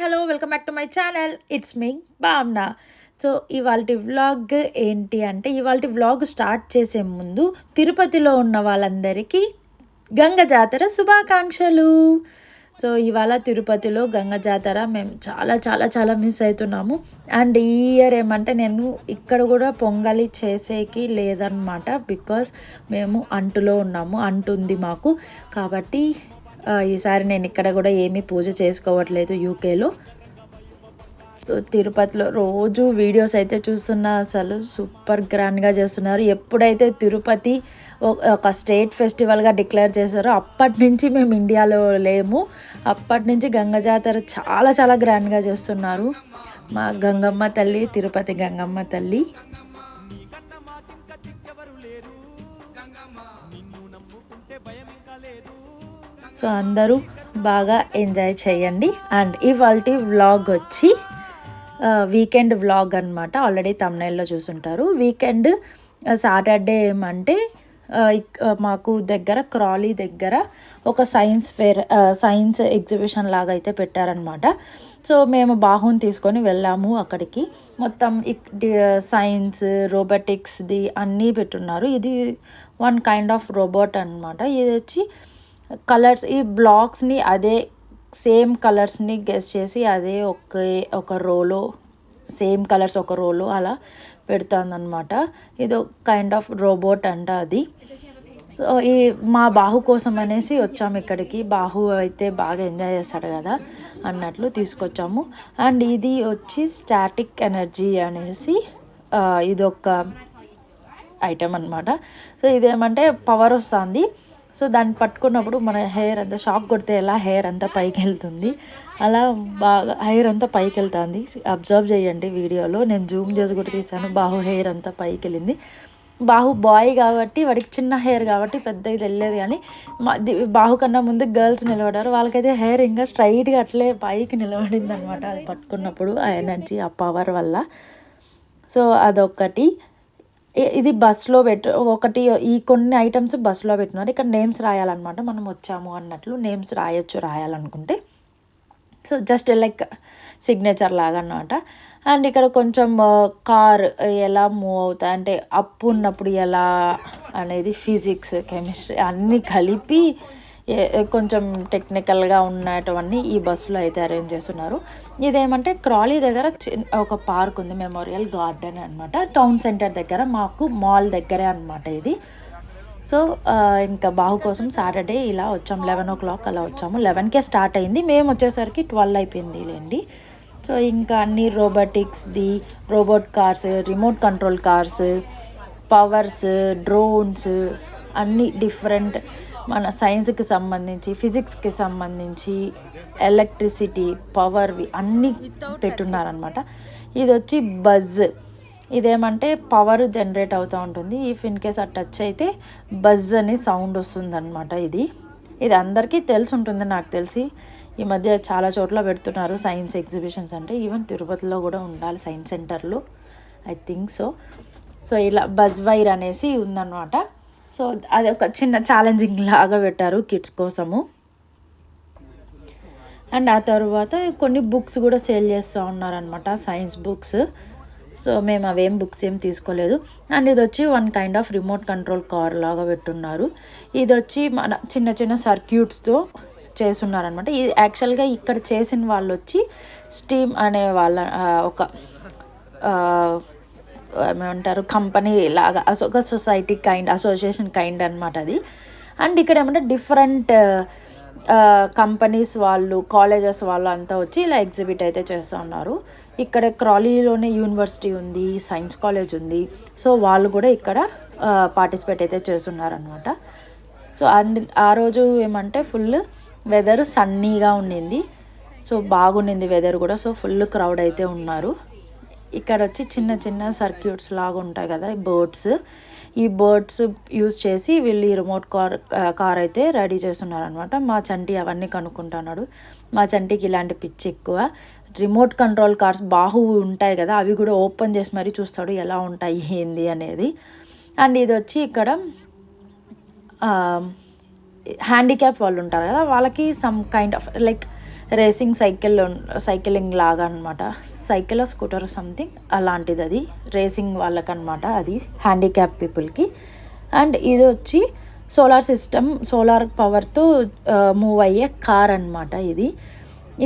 Hello welcome back to my channel. It's me భావన. So ఇవాల్టి vlog ఏంటి అంటే, ఇవాల్టి వ్లాగ్ స్టార్ట్ చేసే ముందు తిరుపతిలో ఉన్న వాళ్ళందరికీ గంగ జాతర శుభాకాంక్షలు. సో ఇవాళ తిరుపతిలో గంగ జాతర మేము చాలా చాలా చాలా మిస్ అవుతున్నాము. అండ్ ఈ ఇయర్ ఏమంటే నేను ఇక్కడ కూడా పొంగలి చేసేకి లేదనమాట. బికాస్ మేము అంటులో ఉన్నాము, అంటుంది మాకు. కాబట్టి ఈసారి నేను ఇక్కడ కూడా ఏమీ పూజ చేసుకోవట్లేదు యూకేలో. సో తిరుపతిలో రోజు వీడియోస్ అయితే చూస్తున్నా, అసలు సూపర్ గ్రాండ్గా చేస్తున్నారు. ఎప్పుడైతే తిరుపతి ఒక స్టేట్ ఫెస్టివల్గా డిక్లేర్ చేశారో అప్పటి నుంచి మేము ఇండియాలో లేము. అప్పటి నుంచి గంగ జాతర చాలా చాలా గ్రాండ్గా చేస్తున్నారు. మా గంగమ్మ తల్లి, తిరుపతి గంగమ్మ తల్లి. సో అందరూ బాగా ఎంజాయ్ చేయండి. అండ్ ఇవాల్టి వ్లాగ్ వచ్చి వీకెండ్ వ్లాగ్ అనమాట. ఆల్రెడీ తమ్నైల్లో చూసుంటారు. వీకెండ్ సాటర్డే ఏమంటే మాకు దగ్గర క్రాలీ దగ్గర ఒక సైన్స్ ఎగ్జిబిషన్ లాగా అయితే పెట్టారనమాట. సో మేము బాహుని తీసుకొని వెళ్ళాము అక్కడికి. మొత్తం సైన్స్, రోబోటిక్స్ది అన్నీ పెట్టున్నారు. ఇది వన్ కైండ్ ఆఫ్ రోబోట్ అనమాట. ఇది వచ్చి కలర్స్, ఈ బ్లాక్స్ని అదే సేమ్ కలర్స్ని గెస్ చేసి అదే ఒక రోలో సేమ్ కలర్స్ ఒక రోలో అలా పెడుతుందన్నమాట. ఇది ఒక కైండ్ ఆఫ్ రోబోట్ అంట అది. సో ఈ మా బాహు కోసం అనేసి వచ్చాము ఇక్కడికి. బాహు అయితే బాగా ఎంజాయ్ చేస్తాడు కదా అన్నట్లు తీసుకొచ్చాము. అండ్ ఇది వచ్చి స్టాటిక్ ఎనర్జీ అనేసి ఇదొక ఐటెం అనమాట. సో ఇదేమంటే పవర్ వస్తుంది. సో దాన్ని పట్టుకున్నప్పుడు మన హెయిర్ అంతా షాక్ కొడితే ఎలా హెయిర్ అంతా పైకి వెళ్తుంది, అలా బాగా హెయిర్ అంతా పైకి వెళ్తుంది. అబ్జర్వ్ చేయండి వీడియోలో. నేను జూమ్ చేసి కూడా తీసాను. బాహు హెయిర్ అంతా పైకి వెళ్ళింది. బాహు బాయ్ కాబట్టి వాడికి చిన్న హెయిర్ కాబట్టి పెద్ద ఇది వెళ్ళలేదు. కానీ బాహు కన్నా ముందు గర్ల్స్ నిలబడ్డారు. వాళ్ళకైతే హెయిర్ ఇంకా స్ట్రైట్గా అట్లే పైకి నిలబడింది అనమాట. అది పట్టుకున్నప్పుడు ఆ ఎనర్జీ, ఆ పవర్ వల్ల. సో అదొకటి. ఇది బస్సులో ఒకటి ఈ కొన్ని ఐటమ్స్ బస్సులో పెట్టినారు. ఇక్కడ నేమ్స్ రాయాలన్నమాట. మనం వచ్చాము అన్నట్లు నేమ్స్ రాయాలనుకుంటే. సో జస్ట్ లైక్ సిగ్నేచర్ లాగా అన్నమాట. అండ్ ఇక్కడ కొంచెం కార్ ఎలా మూవ్ అవుతాయి అంటే అప్ ఉన్నప్పుడు ఎలా అనేది, ఫిజిక్స్, కెమిస్ట్రీ అన్నీ కలిపి కొంచెం టెక్నికల్గా ఉన్నటువన్నీ ఈ బస్సులో అయితే అరేంజ్ చేస్తున్నారు. ఇదేమంటే క్రాలీ దగ్గర ఒక పార్క్ ఉంది, మెమోరియల్ గార్డెన్ అనమాట. టౌన్ సెంటర్ దగ్గర, మాకు మాల్ దగ్గరే అనమాట ఇది. సో ఇంకా బాహు కోసం సాటర్డే ఇలా వచ్చాము. 11 o'clock అలా వచ్చాము. 11కే స్టార్ట్ అయింది. మేము వచ్చేసరికి 12 అయిపోయింది లేండి. సో ఇంకా అన్ని రోబోటిక్స్ది, robot cars, remote control cars, powers, drones అన్నీ డిఫరెంట్ మన సైన్స్కి సంబంధించి, ఫిజిక్స్కి సంబంధించి, ఎలక్ట్రిసిటీ, పవర్వి అన్నీ పెట్టున్నారనమాట. ఇది వచ్చి బజ్. ఇదేమంటే పవర్ జనరేట్ అవుతూ ఉంటుంది. ఇఫ్ ఇన్ కేస్ ఆ టచ్ అయితే బజ్ అని సౌండ్ వస్తుందన్నమాట. ఇది అందరికీ తెలిసి ఉంటుంది నాకు తెలిసి. ఈ మధ్య చాలా చోట్ల పెడుతున్నారు సైన్స్ ఎగ్జిబిషన్స్. అంటే ఈవెన్ తిరుపతిలో కూడా ఉండాలి సైన్స్ సెంటర్లో, ఐ థింక్ సో. సో ఇలా బజ్ వైర్ అనేసి ఉందన్నమాట. సో అది ఒక చిన్న ఛాలెంజింగ్ లాగా పెట్టారు కిడ్స్ కోసము. అండ్ ఆ తర్వాత కొన్ని బుక్స్ కూడా సేల్ చేస్తూ ఉన్నారనమాట, సైన్స్ బుక్స్. సో మేము అవేం బుక్స్ ఏం తీసుకోలేదు. అండ్ ఇది వచ్చి one kind of remote control car లాగా పెట్టున్నారు. ఇది వచ్చి మన చిన్న చిన్న సర్క్యూట్స్తో చేస్తున్నారనమాట. ఇది యాక్చువల్గా ఇక్కడ చేసిన వాళ్ళు వచ్చి స్టీమ్ అనే వాళ్ళ ఒక ఏమంటారు కంపెనీ లాగా, ఒక సొసైటీ కైండ్, అసోసియేషన్ కైండ్ అనమాట అది. అండ్ ఇక్కడ ఏమంటే డిఫరెంట్ కంపెనీస్ వాళ్ళు, కాలేజెస్ వాళ్ళు అంతా వచ్చి ఇలా ఎగ్జిబిట్ అయితే చేస్తూ ఉన్నారు. ఇక్కడ క్రాలీలోనే యూనివర్సిటీ ఉంది, సైన్స్ కాలేజ్ ఉంది. సో వాళ్ళు కూడా ఇక్కడ పార్టిసిపేట్ అయితే చేస్తున్నారనమాట. సో ఆ రోజు ఏమంటే ఫుల్ వెదర్ సన్నీగా ఉండింది. సో బాగుండింది వెదర్ కూడా. సో ఫుల్ క్రౌడ్ అయితే ఉన్నారు. ఇక్కడ వచ్చి చిన్న చిన్న సర్క్యూట్స్ లాగా ఉంటాయి కదా, ఈ బర్డ్స్ యూజ్ చేసి వీళ్ళు ఈ రిమోట్ కార్ అయితే రెడీ చేస్తున్నారనమాట. మా చంటి అవన్నీ కనుక్కుంటున్నాడు. మా చంటికి ఇలాంటి పిచ్చి ఎక్కువ. రిమోట్ కంట్రోల్ కార్స్ బాహు ఉంటాయి కదా, అవి కూడా ఓపెన్ చేసి మరీ చూస్తాడు ఎలా ఉంటాయి ఏంది అనేది. అండ్ ఇది వచ్చి ఇక్కడ హ్యాండిక్యాప్ వాళ్ళు ఉంటారు కదా, వాళ్ళకి some kind of like cycling లాగా అనమాట. సైకిల్ స్కూటర్ సంథింగ్ అలాంటిది, అది రేసింగ్ వాళ్ళకనమాట, అది హ్యాండిక్యాప్ పీపుల్కి. అండ్ ఇది వచ్చి సోలార్ పవర్తో మూవ్ అయ్యే కార్ అనమాట.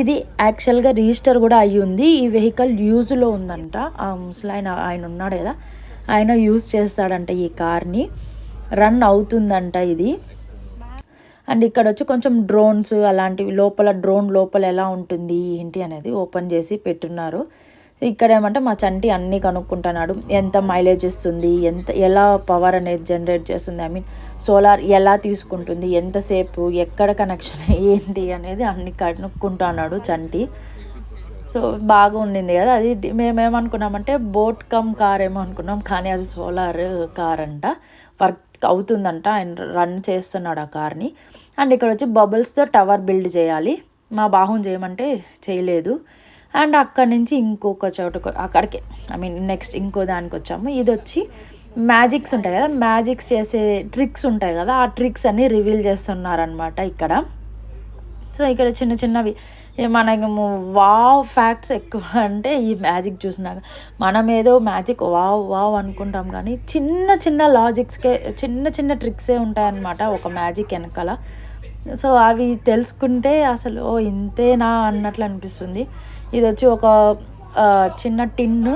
ఇది యాక్చువల్గా రిజిస్టర్ కూడా అయ్యి ఉంది. ఈ వెహికల్ యూజ్లో ఉందంట. ఆ ముసలాయన ఆయన ఉన్నాడు కదా, ఆయన యూజ్ చేస్తాడంట ఈ కార్ని, రన్ అవుతుందంట ఇది. అండ్ ఇక్కడ వచ్చి కొంచెం డ్రోన్స్ అలాంటివి డ్రోన్ లోపల ఎలా ఉంటుంది ఏంటి అనేది ఓపెన్ చేసి పెట్టున్నారు. ఇక్కడ ఏమంటే మా చంటి అన్నీ కనుక్కుంటున్నాడు. ఎంత మైలేజ్ ఇస్తుంది, ఎలా పవర్ అనేది జనరేట్ చేస్తుంది, ఐ మీన్ సోలార్ ఎలా తీసుకుంటుంది, ఎంతసేపు, ఎక్కడ కనెక్షన్ ఏంటి అనేది అన్ని కనుక్కుంటున్నాడు చంటి. సో బాగా ఉండింది కదా అది. మేమేమనుకున్నామంటే బోట్ కమ్ కార్ ఏమో అనుకున్నాం, కానీ అది సోలార్ కార్ అంట, వర్క్ అవుతుందంట, ఆయన రన్ చేస్తున్నాడు ఆ కార్ని. అండ్ ఇక్కడ వచ్చి బబుల్స్తో టవర్ బిల్డ్ చేయాలి, మా బాహుని చేయమంటే చేయలేదు. అండ్ అక్కడి నుంచి ఇంకొక చోటుకు అక్కడికి నెక్స్ట్ ఇంకో దానికి వచ్చాము. ఇది వచ్చి మ్యాజిక్స్ ఉంటాయి కదా, మ్యాజిక్స్ చేసే ట్రిక్స్ ఉంటాయి కదా, ఆ ట్రిక్స్ అన్నీ రివీల్ చేస్తున్నారనమాట ఇక్కడ. సో ఇక్కడ చిన్న చిన్నవి మనము వావ్ ఫ్యాక్ట్స్ ఎక్కువ అంటే ఈ మ్యాజిక్ చూసినాక మనం ఏదో మ్యాజిక్ వావ్ అనుకుంటాం, కానీ చిన్న చిన్న లాజిక్స్కే చిన్న ట్రిక్సే ఉంటాయన్నమాట ఒక మ్యాజిక్ వెనకాల. సో అవి తెలుసుకుంటే అసలు ఇంతేనా అన్నట్లు అనిపిస్తుంది. ఇది వచ్చి ఒక చిన్న టిన్ను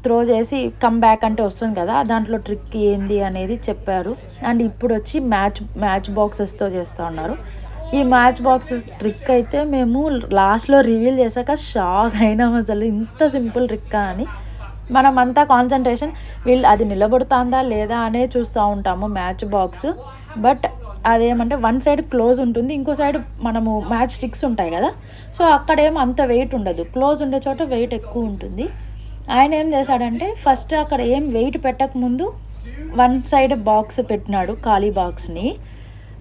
త్రో చేసి కమ్ బ్యాక్ అంటే వస్తుంది కదా, దాంట్లో ట్రిక్ ఏంది అనేది చెప్పారు. అండ్ ఇప్పుడు వచ్చి మ్యాచ్ బాక్సెస్తో చేస్తూ ఉన్నారు. ఈ మ్యాచ్ బాక్సెస్ ట్రిక్ అయితే మేము లాస్ట్లో రివీల్ చేశాక షాక్ అయినాం, అసలు ఇంత సింపుల్ ట్రిక్కా అని. మనమంతా కాన్సన్ట్రేషన్ అది నిలబడుతుందా లేదా అనే చూస్తూ ఉంటాము మ్యాచ్ బాక్స్. బట్ అదేమంటే వన్ సైడ్ క్లోజ్ ఉంటుంది, ఇంకో సైడ్ మనము మ్యాచ్ స్టిక్స్ ఉంటాయి కదా, సో అక్కడేమో అంత వెయిట్ ఉండదు, క్లోజ్ ఉండే చోట వెయిట్ ఎక్కువ ఉంటుంది. ఆయన ఏం చేశాడంటే ఫస్ట్ అక్కడ ఏం వెయిట్ పెట్టకముందు వన్ సైడ్ బాక్స్ పెట్టినాడు, ఖాళీ బాక్స్ని.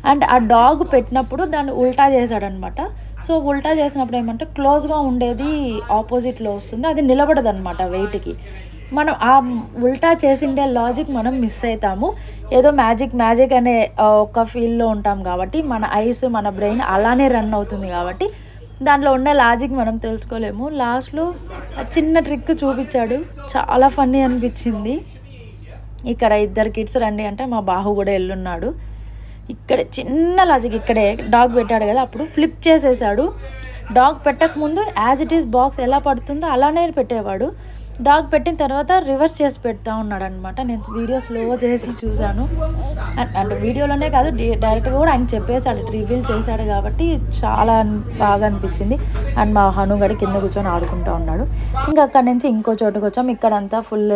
అండ్ ఆ డాగ్ పెట్టినప్పుడు దాన్ని ఉల్టా చేశాడనమాట. సో ఉల్టా చేసినప్పుడు ఏమంటే క్లోజ్గా ఉండేది ఆపోజిట్లో వస్తుంది, అది నిలబడదు అనమాట వెయిట్కి. మనం ఆ ఉల్టా చేసిండే లాజిక్ మనం మిస్ అవుతాము. ఏదో మ్యాజిక్ అనే ఒక ఫీల్డ్లో ఉంటాం కాబట్టి మన ఐస్ మన బ్రెయిన్ అలానే రన్ అవుతుంది కాబట్టి దాంట్లో ఉన్న లాజిక్ మనం తెలుసుకోలేము. లాస్ట్లో చిన్న ట్రిక్ చూపించాడు, చాలా ఫన్నీ అనిపించింది. ఇక్కడ 2 కిడ్స్ రండి అంటే మా బాహు కూడా వెళ్ళున్నాడు. ఇక్కడ చిన్న లాజిక్, ఇక్కడే డాగ్ పెట్టాడు కదా, అప్పుడు ఫ్లిప్ చేసేసాడు. డాగ్ పెట్టకముందు యాజ్ ఇట్ ఈస్ బాక్స్ ఎలా పడుతుందో అలానే పెట్టేవాడు, డాగ్ పెట్టిన తర్వాత రివర్స్ చేసి పెడతా ఉన్నాడు అనమాట. నేను వీడియో స్లో చేసి చూశాను. అంటే వీడియోలోనే కాదు, డైరెక్ట్గా కూడా ఆయన చెప్పేశాడు, రివీల్ చేశాడు కాబట్టి చాలా బాగా అనిపించింది. అండ్ మా హనుగడి కింద కూర్చొని ఆడుకుంటూ ఉన్నాడు. ఇంకా అక్కడి నుంచి ఇంకో చోటుకు వచ్చాం. ఇక్కడంతా ఫుల్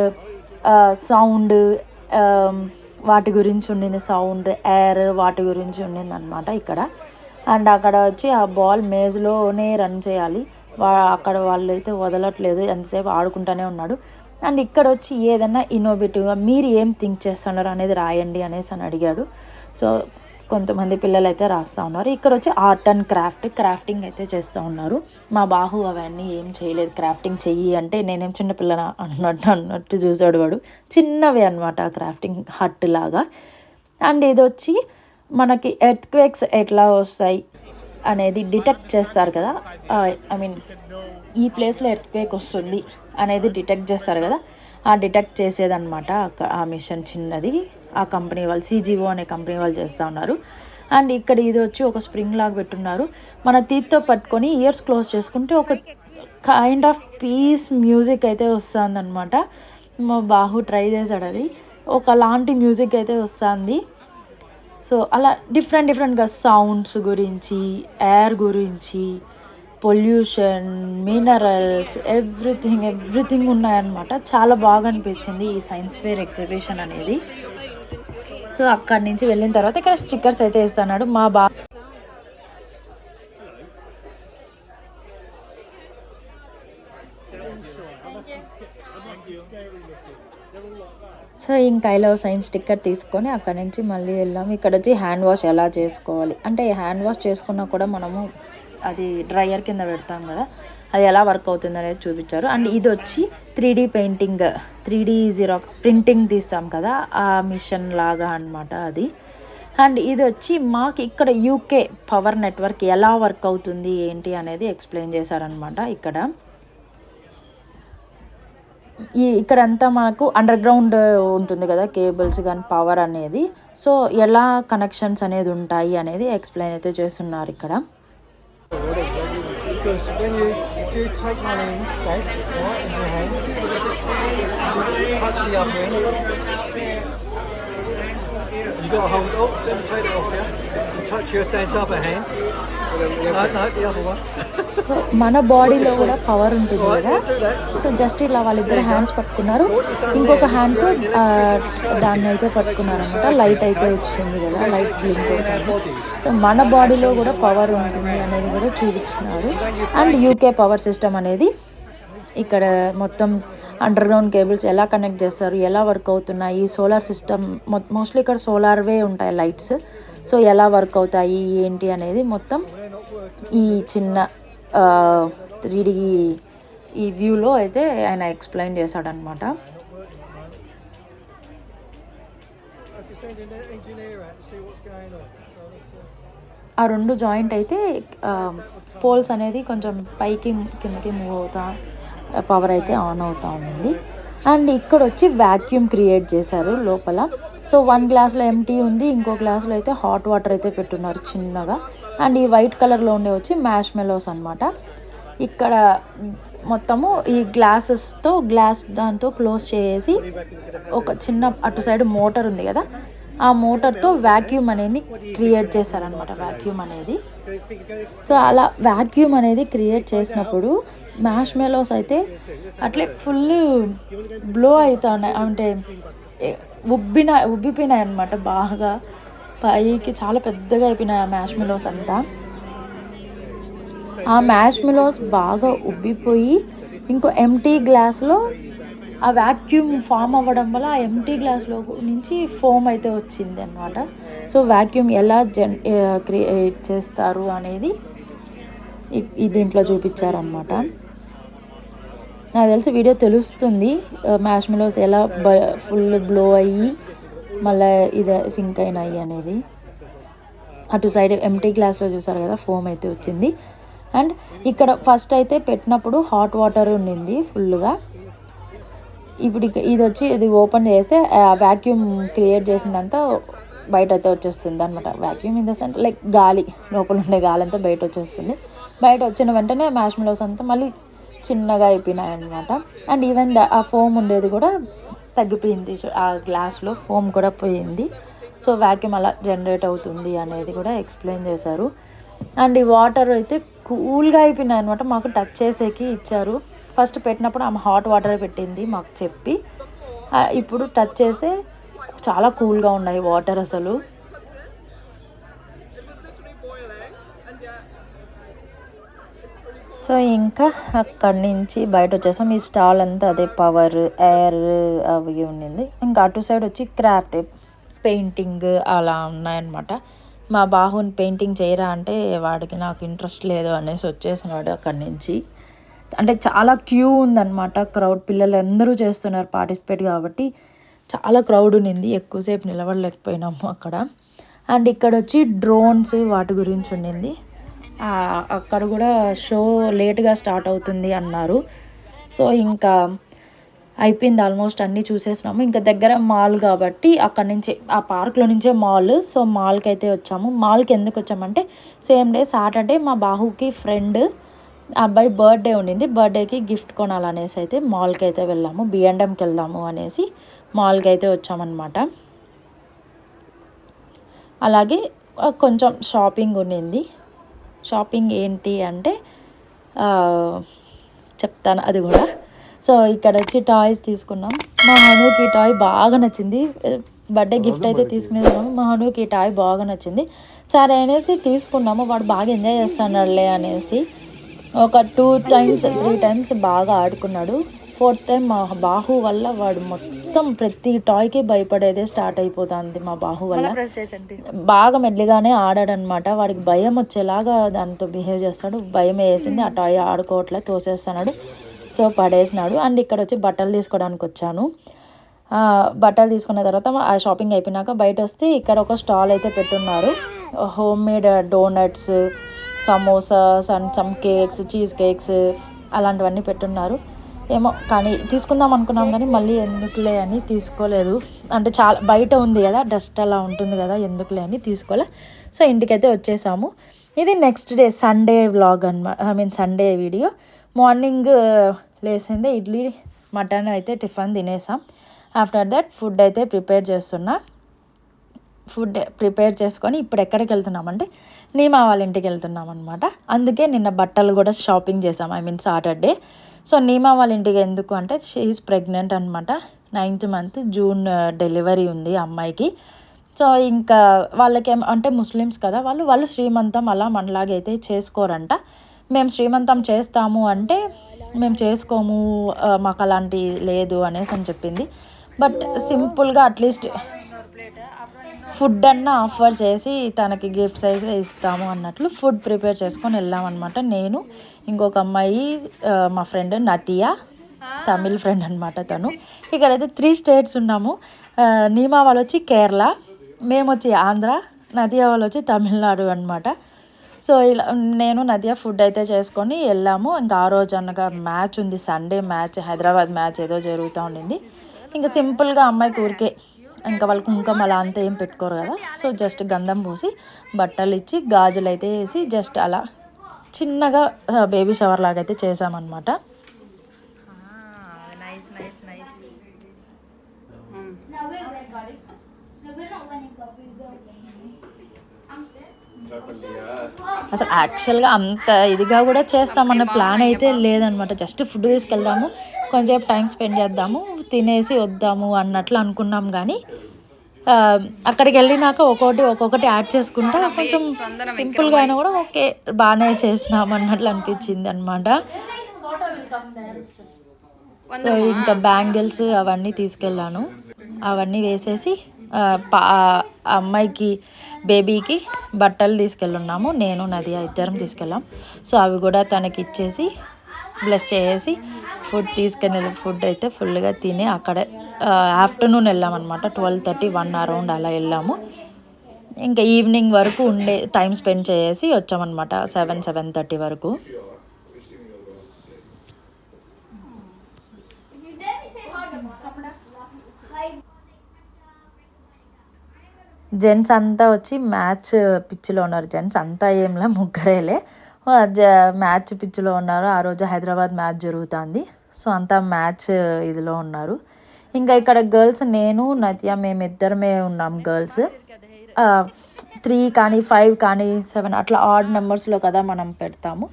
సౌండ్, వాటి గురించి ఉండింది, సౌండ్, ఎయిర్, వాటి గురించి ఉండింది అనమాట ఇక్కడ. అండ్ అక్కడ వచ్చి ఆ బాల్ మేజ్లోనే రన్ చేయాలి, అక్కడ వాళ్ళు అయితే వదలట్లేదు, ఎంతసేపు ఆడుకుంటూనే ఉన్నాడు. అండ్ ఇక్కడ వచ్చి ఏదైనా ఇన్నోవేటివ్గా మీరు ఏం థింక్ చేస్తున్నారు అనేది రాయండి అనేసి అని అడిగాడు. సో కొంతమంది పిల్లలు అయితే రాస్తూ ఉన్నారు. ఇక్కడ వచ్చి ఆర్ట్ అండ్ క్రాఫ్టింగ్ అయితే చేస్తూ ఉన్నారు. మా బాహు అవన్నీ ఏం చేయలేదు, క్రాఫ్టింగ్ చెయ్యి అంటే నేనేం చిన్నపిల్లన అన్నట్టు చూసాడు వాడు. చిన్నవే అనమాట క్రాఫ్టింగ్ హట్ లాగా. అండ్ ఇది వచ్చి మనకి ఎర్త్క్వేక్స్ ఎట్లా వస్తాయి అనేది డిటెక్ట్ చేస్తారు కదా, ఈ ప్లేస్లో ఎర్త్క్వేక్ వస్తుంది అనేది డిటెక్ట్ చేస్తారు కదా, ఆ డిటెక్ట్ చేసేదన్నమాట ఆ మిషన్ చిన్నది. ఆ కంపెనీ వాళ్ళు CGO అనే కంపెనీ వాళ్ళు చేస్తూ ఉన్నారు. అండ్ ఇక్కడ ఇది వచ్చి ఒక స్ప్రింగ్ లాగా పెట్టున్నారు, మన తీత్తో పట్టుకొని ఇయర్స్ క్లోజ్ చేసుకుంటే ఒక కైండ్ ఆఫ్ పీస్ మ్యూజిక్ అయితే వస్తుందన్నమాట. మా బాహు ట్రై చేశాడు, అది ఒకలాంటి మ్యూజిక్ అయితే వస్తుంది. సో అలా డిఫరెంట్గా సౌండ్స్ గురించి, ఎయిర్ గురించి, పొల్యూషన్, మినరల్స్, ఎవ్రీథింగ్ ఉన్నాయన్నమాట. చాలా బాగా అనిపించింది ఈ సైన్స్ ఫేర్ ఎగ్జిబిషన్ అనేది. సో అక్కడి నుంచి వెళ్ళిన తర్వాత ఇక్కడ స్టిక్కర్స్ అయితే ఇస్తున్నాడు మా సో ఇంకా ఐ లవ్ సైన్స్ స్టిక్కర్ తీసుకొని అక్కడ నుంచి మళ్ళీ వెళ్ళాము. ఇక్కడ వచ్చి హ్యాండ్ వాష్ ఎలా చేసుకోవాలి అంటే, హ్యాండ్ వాష్ చేసుకున్నా కూడా మనము అది డ్రైయర్ కింద పెడతాం కదా, అది ఎలా వర్క్ అవుతుంది అనేది చూపించారు. అండ్ ఇది వచ్చి 3D painting, 3D xerox printing తీస్తాం కదా, ఆ మిషన్ లాగా అనమాట అది. అండ్ ఇది వచ్చి మాకు ఇక్కడ యూకే పవర్ నెట్వర్క్ ఎలా వర్క్ అవుతుంది ఏంటి అనేది ఎక్స్ప్లెయిన్ చేశారనమాట. ఇక్కడంతా మనకు అండర్ గ్రౌండ్ ఉంటుంది కదా కేబుల్స్ కానీ పవర్ అనేది. సో ఎలా కనెక్షన్స్ అనేది ఉంటాయి అనేది ఎక్స్ప్లెయిన్ అయితే చేస్తున్నారు ఇక్కడ. Because if you take money in, okay, right, in your hand, touch the other end. You got to hold. Oh, let me take it off here. You touch your dad's other hand. No, the other one. So మన బాడీలో కూడా power ఉంటుంది కదా. So just ఇలా వాళ్ళిద్దరు hands పట్టుకున్నారు, ఇంకొక హ్యాండ్తో దాన్ని అయితే పట్టుకున్నారు అనమాట. లైట్ అయితే వచ్చింది కదా, లైట్ బ్లింక్ అవుతుంది. సో మన బాడీలో కూడా పవర్ ఉంటుంది అనేది కూడా చూపించుకున్నారు. అండ్ యూకే పవర్ సిస్టమ్ అనేది ఇక్కడ మొత్తం అండర్ గ్రౌండ్ కేబుల్స్ ఎలా కనెక్ట్ చేస్తారు, ఎలా వర్క్ అవుతున్నాయి, సోలార్ సిస్టమ్ మోస్ట్లీ ఇక్కడ సోలార్వే ఉంటాయి లైట్స్. సో ఎలా వర్క్ అవుతాయి ఏంటి అనేది మొత్తం ఈ చిన్న 3D ఈ వ్యూలో అయితే ఆయన ఎక్స్ప్లెయిన్ చేశాడనమాట. ఆ రెండు జాయింట్ అయితే పోల్స్ అనేది కొంచెం పైకి కిందకి మూవ్ అవుతా పవర్ అయితే ఆన్ అవుతూ ఉండింది. అండ్ ఇక్కడ వచ్చి వ్యాక్యూమ్ క్రియేట్ చేశారు లోపల. సో 1 గ్లాస్లో ఎంటీ ఉంది, ఇంకో గ్లాస్లో అయితే హాట్ వాటర్ అయితే పెట్టున్నారు చిన్నగా. అండ్ ఈ వైట్ కలర్లో ఉండే వచ్చి మ్యాష్ మెలోస్ అనమాట. ఇక్కడ మొత్తము ఈ గ్లాసెస్తో దాంతో క్లోజ్ చేసి ఒక చిన్న అటు సైడ్ మోటార్ ఉంది కదా, ఆ మోటార్తో వ్యాక్యూమ్ అనేది క్రియేట్ చేశారనమాట. వ్యాక్యూమ్ అనేది సో అలా వ్యాక్యూమ్ అనేది క్రియేట్ చేసినప్పుడు మ్యాష్ మెలోస్ అయితే అట్లే ఫుల్ బ్లో అవుతా ఉన్నాయి, అంటే ఉబ్బిపోయినాయి అనమాట. బాగా పైకి చాలా పెద్దగా అయిపోయినాయి ఆ మ్యాష్ మెలోస్ అంతా. ఆ మ్యాష్ మెలోస్ బాగా ఉబ్బిపోయి ఇంకో ఎంటీ గ్లాస్లో ఆ వ్యాక్యూమ్ ఫామ్ అవ్వడం వల్ల ఆ ఎంటీ గ్లాస్లో నుంచి ఫోమ్ అయితే వచ్చింది అనమాట. సో వ్యాక్యూమ్ ఎలా క్రియేట్ చేస్తారు అనేది దీంట్లో చూపించారనమాట. నాకు తెలిసి వీడియో తెలుస్తుంది మ్యాష్ మెలోస్ ఎలా ఫుల్ బ్లో అయ్యి మళ్ళీ ఇది సింక్ అయినాయి అనేది. అటు సైడ్ ఎంటీ గ్లాస్లో చూసారు కదా ఫోమ్ అయితే వచ్చింది. అండ్ ఇక్కడ ఫస్ట్ అయితే పెట్టినప్పుడు హాట్ వాటర్ ఉండింది ఫుల్గా. ఇప్పుడు ఇది వచ్చి ఇది ఓపెన్ చేస్తే వ్యాక్యూమ్ క్రియేట్ చేసిందంతా బయట అయితే వచ్చేస్తుంది అనమాట. Vacuum in the sense like గాలి, లోపల ఉండే గాలి అంతా బయట వచ్చేస్తుంది. బయట వచ్చిన వెంటనే మ్యాష్ మెలోస్ అంతా మళ్ళీ చిన్నగా అయిపోయినాయి అనమాట. అండ్ ఈవెన్ ఆ ఫోమ్ ఉండేది కూడా తగ్గిపోయింది, ఆ గ్లాస్లో ఫోమ్ కూడా పోయింది. సో వ్యాక్యూమ్ అలా జనరేట్ అవుతుంది అనేది కూడా ఎక్స్ప్లెయిన్ చేశారు. అండ్ ఈ వాటర్ అయితే కూల్గా అయిపోయినాయి అనమాట. మాకు టచ్ చేసేకి ఇచ్చారు. ఫస్ట్ పెట్టినప్పుడు ఆమె హాట్ వాటర్ పెట్టింది మాకు చెప్పి, ఇప్పుడు టచ్ చేస్తే చాలా కూల్గా ఉన్నాయి వాటర్ అసలు. సో ఇంకా అక్కడి నుంచి బయట వచ్చేసాం. ఈ స్టాల్ అంతా అదే పవర్ ఎయిర్ అవి ఉండింది. ఇంకా అటు సైడ్ వచ్చి క్రాఫ్ట్ పెయింటింగ్ అలా ఉన్నాయన్నమాట. మా బాహుని పెయింటింగ్ చేయరా అంటే వాడికి నాకు ఇంట్రెస్ట్ లేదు అనేసి వచ్చేసినాడు అక్కడి నుంచి. అంటే చాలా క్యూ ఉందన్నమాట, క్రౌడ్, పిల్లలు అందరూ చేస్తున్నారు పార్టిసిపేట్ కాబట్టి చాలా క్రౌడ్ ఉన్నింది, ఎక్కువసేపు నిలబడలేకపోయినాము అక్కడ. అండ్ ఇక్కడ వచ్చి డ్రోన్స్ వాటి గురించి ఉండింది. అక్కడ కూడా షో లేట్గా స్టార్ట్ అవుతుంది అన్నారు. సో ఇంకా అయిపోయింది, ఆల్మోస్ట్ అన్నీ చూసేసినాము. ఇంకా దగ్గర మాల్ కాబట్టి అక్కడ నుంచి ఆ పార్క్లో నుంచే మాల్. సో మాల్కి అయితే వచ్చాము. మాల్కి ఎందుకు వచ్చామంటే సేమ్ డే సాటర్డే మా బాహుకి ఫ్రెండ్ అబ్బాయి బర్త్డే ఉండింది, బర్త్డేకి గిఫ్ట్ కొనాలనేసి అయితే మాల్కి అయితే వెళ్ళాము. B&Mకి వెళ్దాము అనేసి మాల్కి అయితే వచ్చామన్నమాట. అలాగే కొంచెం షాపింగ్ ఉండింది. షాపింగ్ ఏంటి అంటే చెప్తాను అది కూడా. సో ఇక్కడ వచ్చి టాయ్స్ తీసుకున్నాం. మా హనుకి టాయ్ బాగా నచ్చింది. బర్త్డే గిఫ్ట్ అయితే తీసుకునేదాము. మా హనుకి టాయ్ బాగా నచ్చింది. సరే అనేసి తీసుకున్నాము. వాడు బాగా ఎంజాయ్ చేస్తున్నాడులే అనేసి ఒక 2 times 3 times బాగా ఆడుకున్నాడు. 4th time మా బాహు వల్ల వాడు మొత్తం ప్రతి టాయ్కి భయపడేదే స్టార్ట్ అయిపోతుంది. మా బాహు వల్ల బాగా మెల్లిగానే ఆడాడనమాట. వాడికి భయం వచ్చేలాగా దాంతో బిహేవ్ చేస్తాడు. భయం వేసింది, ఆ టాయ్ ఆడుకోవట్లే, తోసేస్తున్నాడు. సో పడేసినాడు. అండ్ ఇక్కడ వచ్చి బట్టలు తీసుకోవడానికి వచ్చాను. బట్టలు తీసుకున్న తర్వాత ఆ షాపింగ్ అయిపోయినాక బయట వస్తే ఇక్కడ ఒక స్టాల్ అయితే పెట్టున్నారు. Home made donuts, samosas and some cakes, cheesecakes అలాంటివన్నీ పెట్టున్నారు. ఏమో కానీ తీసుకుందాం అనుకున్నాం కానీ మళ్ళీ ఎందుకులే అని తీసుకోలేదు. అంటే చాలా బయట ఉంది కదా, డస్ట్ అలా ఉంటుంది కదా, ఎందుకులే అని తీసుకోలే. సో ఇంటికైతే వచ్చేసాము. ఇది నెక్స్ట్ డే సండే వ్లాగ్ అనమాట, సండే వీడియో. మార్నింగ్ లేసిందే ఇడ్లీ మటన్ అయితే టిఫిన్ తినేసాం. ఆఫ్టర్ దట్ ఫుడ్ అయితే ప్రిపేర్ చేస్తున్నా. ఫుడ్ ప్రిపేర్ చేసుకొని ఇప్పుడు ఎక్కడికి వెళ్తున్నామంటే నీమా వాళ్ళ ఇంటికి వెళ్తున్నాం అనమాట. అందుకే నిన్న బట్టలు కూడా షాపింగ్ చేసాం, సాటర్డే. సో నీమా వాళ్ళ ఇంటికి ఎందుకు అంటే షీ ఈజ్ ప్రెగ్నెంట్ అనమాట. 9th month జూన్ డెలివరీ ఉంది అమ్మాయికి. సో ఇంకా వాళ్ళకేం అంటే ముస్లిమ్స్ కదా, వాళ్ళు శ్రీమంతం అలా మనలాగైతే చేసుకోరంట. మేము శ్రీమంతం చేస్తాము అంటే మేము చేసుకోము, మాకు అలాంటి లేదు అనేసి అని చెప్పింది. బట్ సింపుల్గా అట్లీస్ట్ ఫుడ్ అన్నా ఆఫర్ చేసి తనకి గిఫ్ట్స్ అయితే ఇస్తాము అన్నట్లు ఫుడ్ ప్రిపేర్ చేసుకొని వెళ్ళామన్నమాట. నేను ఇంకొక అమ్మాయి, మా ఫ్రెండ్ నతియా, తమిళ్ ఫ్రెండ్ అనమాట తను. ఇక్కడైతే 3 states ఉన్నాము. నీమా వాళ్ళు వచ్చి కేరళ, మేము వచ్చి ఆంధ్ర, నదియా వాళ్ళు వచ్చి తమిళనాడు అనమాట. సో ఇలా నేను నదియా ఫుడ్ అయితే చేసుకొని వెళ్ళాము. ఇంకా ఆ రోజు అనగా మ్యాచ్ ఉంది, సండే మ్యాచ్, హైదరాబాద్ మ్యాచ్ ఏదో జరుగుతూ ఉండింది. ఇంకా సింపుల్గా అమ్మాయికి ఊరికే ఇంకా వాళ్ళకి కుంకుమ అలా అంతా ఏం పెట్టుకోరు కదా, సో జస్ట్ గంధం పూసి బట్టలు ఇచ్చి గాజులు అయితే వేసి జస్ట్ అలా చిన్నగా బేబీ షవర్ లాగా అయితే చేసామన్నమాట. అసలు యాక్చువల్గా అంత ఇదిగా కూడా చేస్తామన్న ప్లాన్ అయితే లేదనమాట. జస్ట్ ఫుడ్ తీసుకెళ్దాము, కొంచెంసేపు టైం స్పెండ్ చేద్దాము, తినేసి వద్దాము అన్నట్లు అనుకున్నాం. కానీ అక్కడికి వెళ్ళినాక ఒక్కొక్కటి యాడ్ చేసుకుంటా కొంచెం సింపుల్గా అయినా కూడా ఓకే బాగానే చేసినాం అన్నట్లు అనిపించింది అనమాట. సో ఇంకా బ్యాంగిల్స్ అవన్నీ తీసుకెళ్ళాను, అవన్నీ వేసేసి అమ్మాయికి బేబీకి బట్టలు తీసుకెళ్ళున్నాము. నేను నదియా ఇద్దరం తీసుకెళ్ళాం. సో అవి కూడా తనకి ఇచ్చేసి బ్లెస్ చేసి ఫుడ్ అయితే ఫుల్గా తిని అక్కడే ఆఫ్టర్నూన్ వెళ్ళామన్నమాట. 12:30, 1 అరౌండ్ అలా వెళ్ళాము. ఇంకా ఈవినింగ్ వరకు టైం స్పెండ్ చేసి వచ్చామన్నమాట, 7-7:30 వరకు. జెంట్స్ అంతా వచ్చి మ్యాచ్ పిచ్చిలో ఉన్నారు. జెంట్స్ అంతా ఏంలా ముగ్గురేలే మ్యాచ్ పిచ్చిలో ఉన్నారు. ఆ రోజు హైదరాబాద్ మ్యాచ్ జరుగుతుంది. సో అంతా మ్యాచ్ ఇదిలో ఉన్నారు. ఇంకా ఇక్కడ గర్ల్స్, నేను నతియా మేమిద్దరమే ఉన్నాం గర్ల్స్. 3 కానీ 5 కానీ 7 అట్లా ఆడ్ నెంబర్స్లో కదా మనం పెడతాము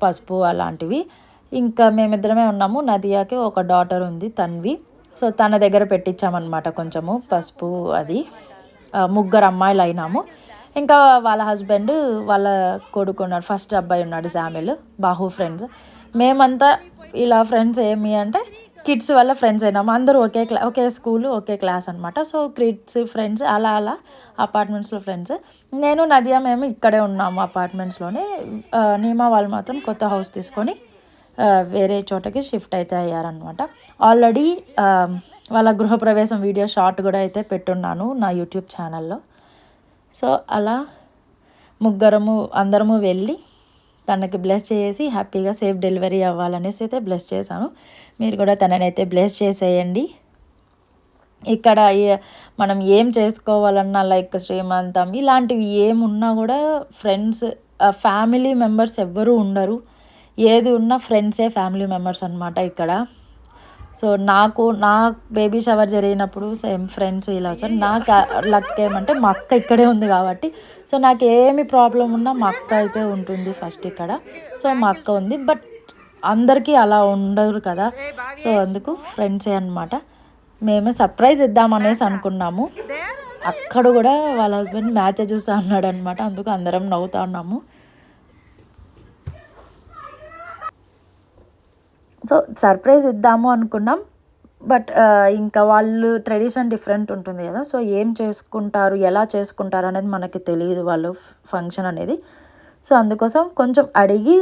పసుపు అలాంటివి. ఇంకా మేమిద్దరమే ఉన్నాము. నదియాకి ఒక డాటర్ ఉంది, తన్వి. సో తన దగ్గర పెట్టించామన్నమాట కొంచెము పసుపు అది. 3 అమ్మాయిలు అయినాము. ఇంకా వాళ్ళ హస్బెండ్, వాళ్ళ కొడుకు ఉన్నాడు, ఫస్ట్ అబ్బాయి ఉన్నాడు జామిల్, బాహు ఫ్రెండ్స్. మేమంతా ఇలా ఫ్రెండ్స్ ఏమి అంటే కిడ్స్ వల్ల ఫ్రెండ్స్ అయినాము. అందరూ ఒకే స్కూలు, ఒకే క్లాస్ అనమాట. సో కిడ్స్ ఫ్రెండ్స్ అలా అపార్ట్మెంట్స్లో ఫ్రెండ్స్. నేను నదియా మేము ఇక్కడే ఉన్నాము అపార్ట్మెంట్స్లోనే. నీమా వాళ్ళు మాత్రం కొత్త హౌస్ తీసుకొని వేరే చోటకి షిఫ్ట్ అయితే అయ్యారనమాట. ఆల్రెడీ వాళ్ళ గృహప్రవేశం వీడియో షార్ట్ కూడా అయితే పెట్టున్నాను నా యూట్యూబ్ ఛానల్లో. సో అలా అందరము వెళ్ళి తనకి బ్లెస్ చేసి హ్యాపీగా సేఫ్ డెలివరీ అవ్వాలనేసి అయితే బ్లెస్ చేశాను. మీరు కూడా తననైతే బ్లెస్ చేసేయండి. ఇక్కడ మనం ఏం చేసుకోవాలన్నా లైక్ శ్రీమంతం ఇలాంటివి ఏమున్నా కూడా ఫ్రెండ్స్, ఫ్యామిలీ మెంబర్స్ ఎవ్వరూ ఉండరు. ఏది ఉన్నా ఫ్రెండ్సే ఫ్యామిలీ మెంబర్స్ అనమాట ఇక్కడ. సో నా బేబీ షవర్ జరిగినప్పుడు సేమ్ ఫ్రెండ్స్ ఇలా వచ్చారు. నాకు లక్ ఏమంటే మా అక్క ఇక్కడే ఉంది కాబట్టి, సో నాకు ఏమి ప్రాబ్లం ఉన్నా మా అక్క అయితే ఉంటుంది ఫస్ట్ ఇక్కడ. సో మా అక్క ఉంది. బట్ అందరికీ అలా ఉండరు కదా, సో అందుకు ఫ్రెండ్సే అనమాట. మేము సర్ప్రైజ్ ఇద్దామనేసి అనుకున్నాము. అక్కడ కూడా వాళ్ళ హస్బెండ్ మ్యాచ్ చూస్తా అన్నాడు అనమాట. అందుకు అందరం నవ్వుతా ఉన్నాము. సో సర్ప్రైజ్ ఇద్దాము అనుకున్నాం. బట్ ఇంకా వాళ్ళు ట్రెడిషన్ డిఫరెంట్ ఉంటుంది కదా, సో ఏం చేసుకుంటారు, ఎలా చేసుకుంటారు అనేది మనకి తెలియదు వాళ్ళు ఫంక్షన్ అనేది. సో అందుకోసం కొంచెం అడిగి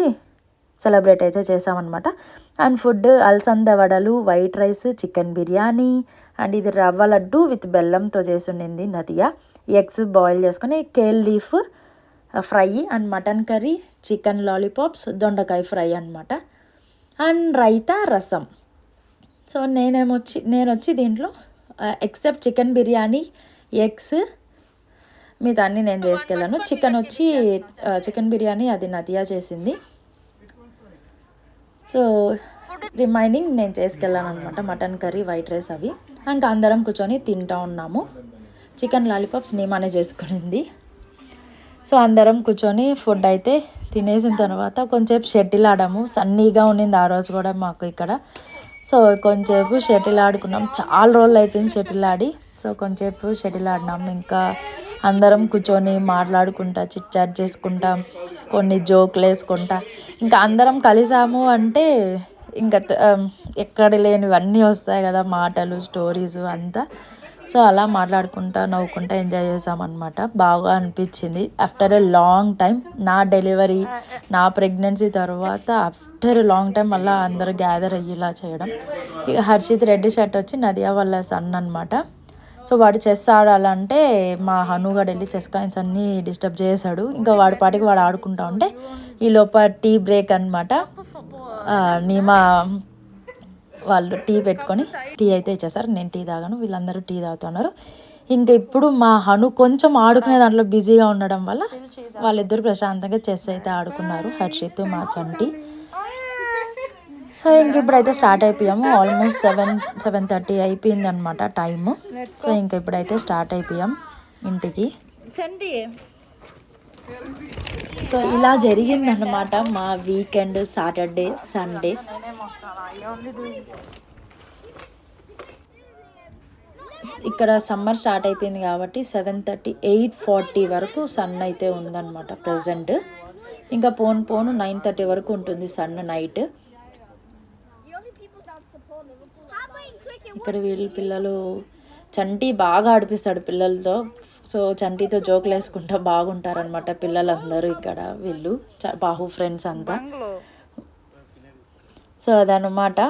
సెలబ్రేట్ అయితే చేసామన్నమాట. అండ్ ఫుడ్ అలసంద వడలు, white rice, chicken biryani, and ఇది రవ్వ లడ్డు విత్ బెల్లంతో చేసి ఉండింది నదియా. ఎగ్స్ బాయిల్ చేసుకొని, kale leaf fry, and mutton curry, chicken lollipops, దొండకాయ ఫ్రై అనమాట, అండ్ రైతా, రసం. సో నేనొచ్చి దీంట్లో ఎక్సెప్ట్ చికెన్ బిర్యానీ, ఎగ్స్, మిగతా అన్నీ నేను చేసుకెళ్ళాను. చికెన్ బిర్యానీ అది నదియా చేసింది. సో రిమైనింగ్ నేను చేసుకెళ్ళాను అనమాట, మటన్ కర్రీ, వైట్ రైస్ అవి. ఇంకా అందరం కూర్చొని తింటూ ఉన్నాము. చికెన్ లాలీపాప్స్ నేమానే చేసుకునింది. సో అందరం కూర్చొని ఫుడ్ అయితే తినేసిన తర్వాత కొంచెంసేపు షటిల్ ఆడాము. సన్నీగా ఉన్నింది ఆ రోజు కూడా మాకు ఇక్కడ. సో కొంచెంసేపు షటిల్ ఆడుకున్నాం. చాలా రోజులు అయిపోయింది షటిల్ ఆడి. సో కొంచెంసేపు షటిల్ ఆడినాం. ఇంకా అందరం కూర్చొని మాట్లాడుకుంటా, చిట్ చాట్ చేసుకుంటా, కొన్ని జోకులు వేసుకుంటా, ఇంకా అందరం కలిసాము అంటే ఇంకా ఎక్కడ లేనివన్నీ వస్తాయి కదా, మాటలు, స్టోరీస్ అంతా. సో అలా మాట్లాడుకుంటా, నవ్వుకుంటా ఎంజాయ్ చేసామన్నమాట. బాగా అనిపించింది. ఆఫ్టర్ ఎ లాంగ్ టైం, నా డెలివరీ, నా ప్రెగ్నెన్సీ తర్వాత ఆఫ్టర్ ఎ లాంగ్ టైం మళ్ళీ అందరూ గ్యాదర్ అయ్యేలా చేయడం. ఇక హర్షిత్ రెడ్ షర్ట్ వచ్చి నదియా వాళ్ళ సన్ అనమాట. సో వాడు చెస్ ఆడాలంటే మా హనుగాడు వెళ్ళి చెస్ కాయిన్స్ అన్నీ డిస్టర్బ్ చేశాడు. ఇంకా వాడి పాటికి వాడు ఆడుకుంటా ఉంటే ఈ లోపల టీ బ్రేక్ అనమాట. నీమా వాళ్ళు టీ పెట్టుకొని టీ అయితే ఇచ్చేసారు. నేను టీ తాగాను, వీళ్ళందరూ టీ తాగుతున్నారు. ఇంకా ఇప్పుడు మా హను కొంచెం ఆడుకునే దాంట్లో బిజీగా ఉండడం వల్ల వాళ్ళిద్దరు ప్రశాంతంగా చెస్ అయితే ఆడుకున్నారు, హర్షిత్ మా చంటి. సో ఇంక ఇప్పుడైతే స్టార్ట్ అయిపోయాము. ఆల్మోస్ట్ 7:30 అయిపోయింది అనమాట టైము. సో ఇంక ఇప్పుడైతే స్టార్ట్ అయిపోయాం ఇంటికి. సో ఇలా జరిగిందన్నమాట మా వీకెండ్, సాటర్డే, సండే. ఇక్కడ సమ్మర్ స్టార్ట్ అయిపోయింది కాబట్టి 7:30, 8:40 వరకు సన్ అయితే ఉందన్నమాట ప్రజెంట్. ఇంకా పోను 9:30 వరకు ఉంటుంది సన్ నైట్. ఇక్కడ వీళ్ళు పిల్లలు, చంటి బాగా ఆడిపిస్తాడు పిల్లలతో. సో చంటితో జోకులు వేసుకుంటా బాగుంటారనమాట పిల్లలందరూ ఇక్కడ, వీళ్ళు బాహు ఫ్రెండ్స్ అంతా. సో అదనమాట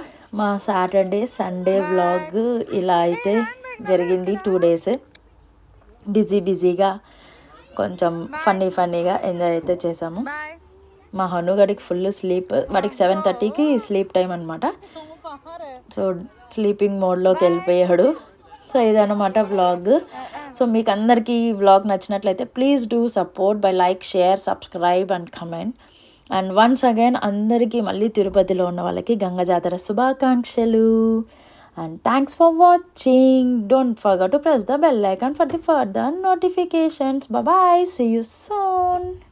మా సాటర్డే, సండే వ్లాగ్. ఇలా అయితే జరిగింది 2 days. బిజీగా కొంచెం ఫన్నీగా ఎంజాయ్ అయితే చేసాము. మా హనుగడికి ఫుల్ స్లీప్, వాడికి 7:30కి స్లీప్ టైం అనమాట. సో స్లీపింగ్ మోడ్లోకి వెళ్ళిపోయాడు. సో ఇదన్నమాట వ్లాగ్. సో మీకు అందరికీ ఈ వ్లాగ్ నచ్చినట్లయితే please do support by like, share, subscribe and comment. And once again అందరికీ మళ్ళీ తిరుపతిలో ఉన్న వాళ్ళకి గంగ జాతర శుభాకాంక్షలు. And thanks for watching. Don't forget to press the bell icon for the further notifications. Bye bye. See you soon.